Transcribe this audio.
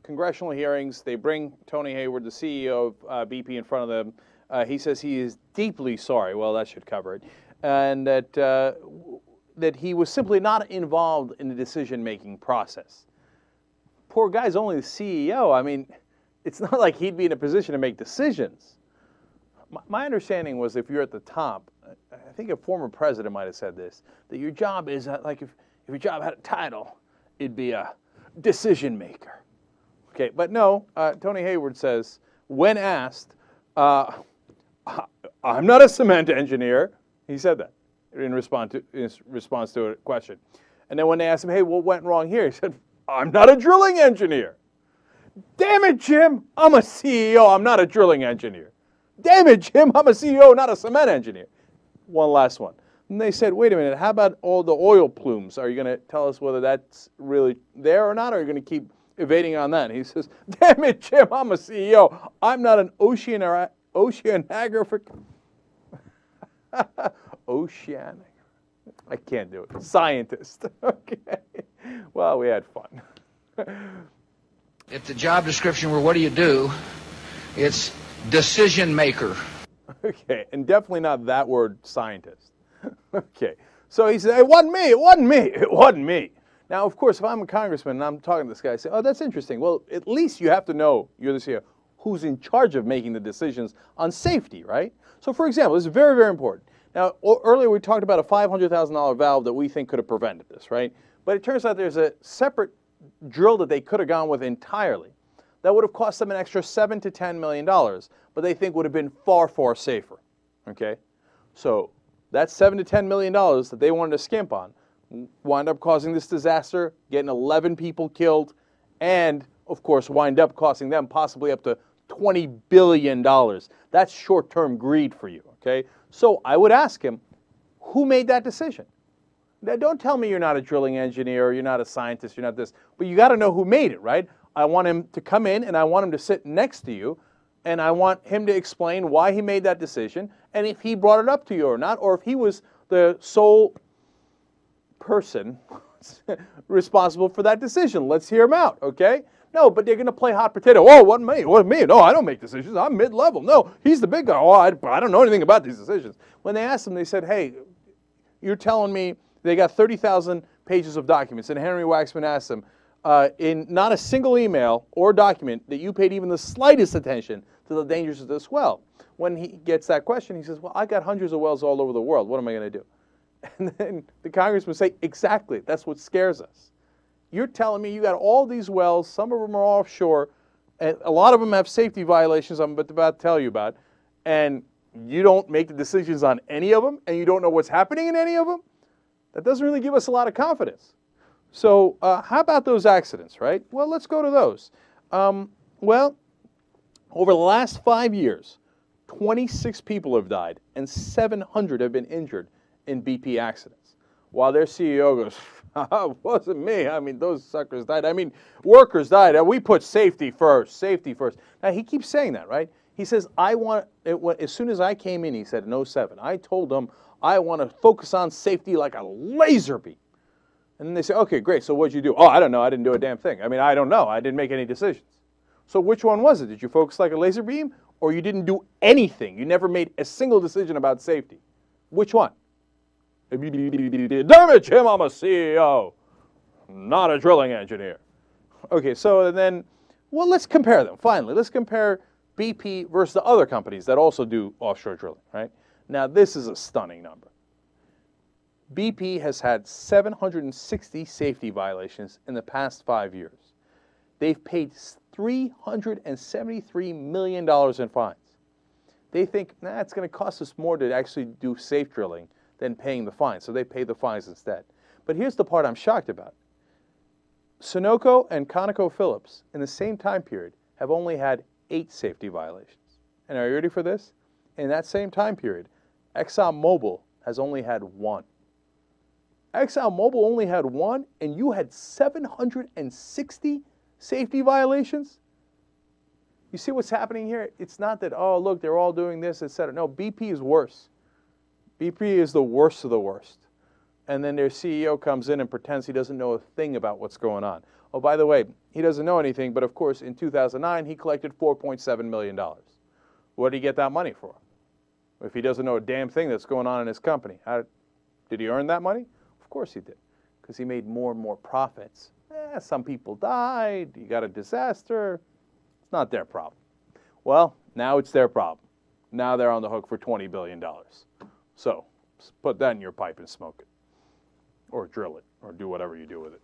congressional hearings. They bring Tony Hayward, the CEO of BP, in front of them. He says he is deeply sorry. Well, that should cover it. And that he was simply not involved in the decision-making process. Poor guy's only the CEO. I mean, it's not like he'd be in a position to make decisions. My understanding was if you're at the top, I think a former president might have said this, that your job is like if your job had a title, it'd be a decision maker. Okay, but no, Tony Hayward says, when asked, I'm not a cement engineer. He said that in response to a question. And then when they asked him, hey, what went wrong here? He said, I'm not a drilling engineer. Damn it, Jim, I'm a CEO, I'm not a drilling engineer. Damn it, Jim, I'm a CEO, not a cement engineer. One last one. And they said, wait a minute, how about all the oil plumes? Are you going to tell us whether that's really there or not, or are you going to keep evading on that? And he says, damn it, Jim, I'm a CEO. I'm not an oceanographer. Oceanic. I can't do it. Scientist. Okay. Well, we had fun. If the job description were what do you do, it's decision maker. Okay, and definitely not that word, scientist. Okay, so he said, it wasn't me, it wasn't me, it wasn't me. Now, of course, if I'm a congressman and I'm talking to this guy, I say, oh, that's interesting. Well, at least you have to know, you're the CEO, who's in charge of making the decisions on safety, right? So, for example, this is very, very important. Now, earlier we talked about a $500,000 valve that we think could have prevented this, right? But it turns out there's a separate drill that they could have gone with entirely that would have cost them an extra $7 to $10 million, but they think would have been far, far safer, okay? So that $7 to $10 million that they wanted to skimp on wind up causing this disaster, getting 11 people killed, and, of course, wind up costing them possibly up to $20 billion. That's short-term greed for you, okay? So I would ask him, who made that decision? Now, don't tell me you're not a drilling engineer, you're not a scientist, you're not this, but you got to know who made it, right? I want him to come in and I want him to sit next to you and I want him to explain why he made that decision and if he brought it up to you or not, or if he was the sole person responsible for that decision. Let's hear him out, okay? No, but they're going to play hot potato. Oh, what me? What me? No, I don't make decisions. I'm mid-level. No, he's the big guy. Oh, I don't know anything about these decisions. When they asked him, they said, hey, you're telling me they got 30,000 pages of documents, and Henry Waxman asked them, in not a single email or document that you paid even the slightest attention to the dangers of this well. When he gets that question, he says, well, I got hundreds of wells all over the world. What am I going to do? And then the congressman would say, exactly, that's what scares us. You're telling me you got all these wells, some of them are offshore, and a lot of them have safety violations I'm about to tell you about, and you don't make the decisions on any of them, and you don't know what's happening in any of them? That doesn't really give us a lot of confidence. So how about those accidents, right? Well, let's go to those. Well, over the last 5 years, 26 people have died and 700 have been injured in BP accidents. While their CEO goes, it wasn't me. I mean, those suckers died. I mean, workers died. We put safety first, safety first. Now, he keeps saying that, right? He says, as soon as I came in, he said in 07, I told them I want to focus on safety like a laser beam. And then they say, okay, great, so what'd you do? Oh, I don't know, I didn't do a damn thing. I mean, I don't know, I didn't make any decisions. So which one was it? Did you focus like a laser beam, or you didn't do anything? You never made a single decision about safety. Which one? Damn it, Jim, I'm a CEO, not a drilling engineer. Okay, so then, well, let's compare them, finally. Let's compare BP versus the other companies that also do offshore drilling, right? Now, this is a stunning number. BP has had 760 safety violations in the past 5 years. They've paid $373 million in fines. They think, it's going to cost us more to actually do safe drilling than paying the fines, so they pay the fines instead. But here's the part I'm shocked about. Sunoco and ConocoPhillips, in the same time period, have only had 8 safety violations. And are you ready for this? In that same time period, ExxonMobil has only had 1. ExxonMobil only had 1, and you had 760 safety violations? You see what's happening here? It's not that, oh, look, they're all doing this, etc. No, BP is worse. BP is the worst of the worst. and then their CEO comes in and pretends he doesn't know a thing about what's going on. Oh, by the way, he doesn't know anything, but of course, in 2009, he collected $4.7 million. What did he get that money for? If he doesn't know a damn thing that's going on in his company, did he earn that money? Of course he did, because he made more and more profits. Some people died, you got a disaster. It's not their problem. Well, now it's their problem. Now they're on the hook for $20 billion. So put that in your pipe and smoke it. Or drill it, or do whatever you do with it.